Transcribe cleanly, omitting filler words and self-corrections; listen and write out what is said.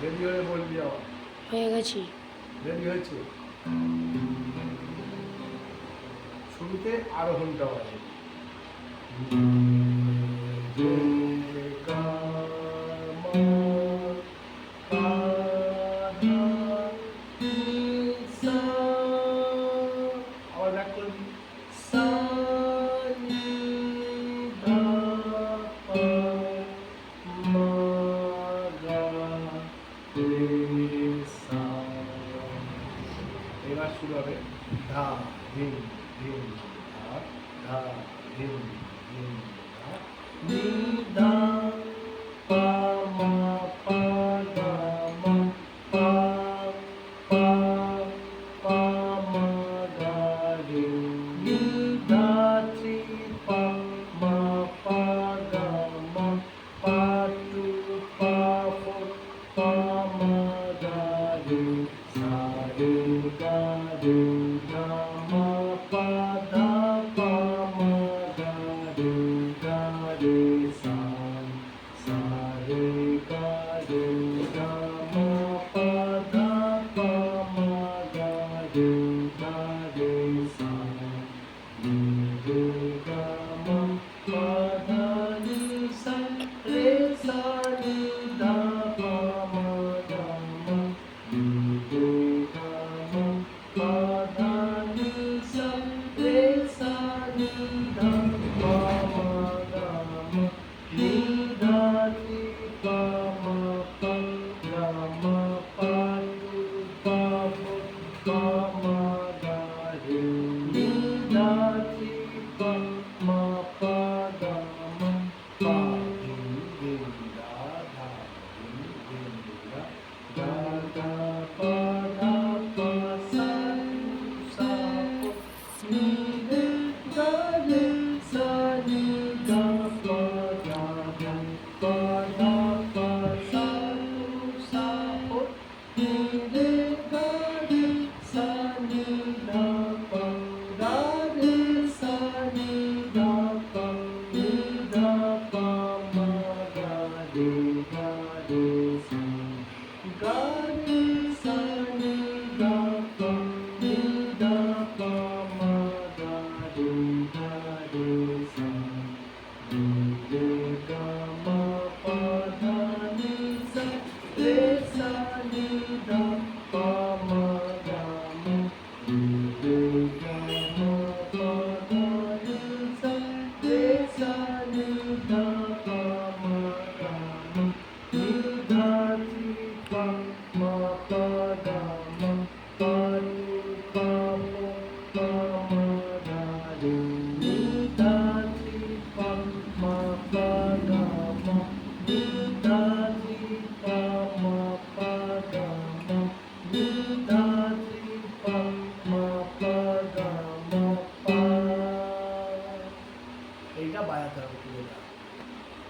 Ready হয়ে বলবি আবার। হয়ে গেছি। রেডি হয়েছে? শুরুতে আরোহণটা বাজে। আবার ব্যাক করবি। সা নি ধা পা মা গা রে সা। এবার শুরু হবে ধা ধিম ধিম ধা ধা ধিম ধিম ধা নি ধা পা মা পা গা মা পা পা পা মা গা রে নি ধা ত্রি পা মা পা গা মা পা টু পা ফোর পা মা গা রে সা রে গা রে গা মা পা ধা পা মা গা রে সা সা রে গা মা পা ধা পা মা গা রে সা রে গা মা পা ধা রে সা রে সা রে ধা পা মা গা মা রে গা মা পা ধা রে সা রে সা রে ধা পা মা গা মা নি ধা নি পা মা পা গা মা পা টু পা ফোর পা মা গা রে নি ধা নি পা মা পা গা মা পা ধিম ধিম ধা ধা ধিম ধিম ধা ধা ধা পা ধা পা সা সা নি রে গা রে সা নি ধা পা গা গা পা ধা পা সা সা নি রে গা রে সা নি ধা পা গা রে সা নি ধা পা নি ধা পা মা গা রে সা গা রে সা নি ধা পা নি ধা পা মা গা রে সা রে গা মা পা ধা নি সা রে সা নি ধা পা মা গা মা রে গা মা পা ধা নি সা রে সা নি ধা পা মা গা মা নি ধা নি পা মা পা গা মা পা টু পা ফোর পা মা গা রে নি ধা নি পা মা পা গা মা নি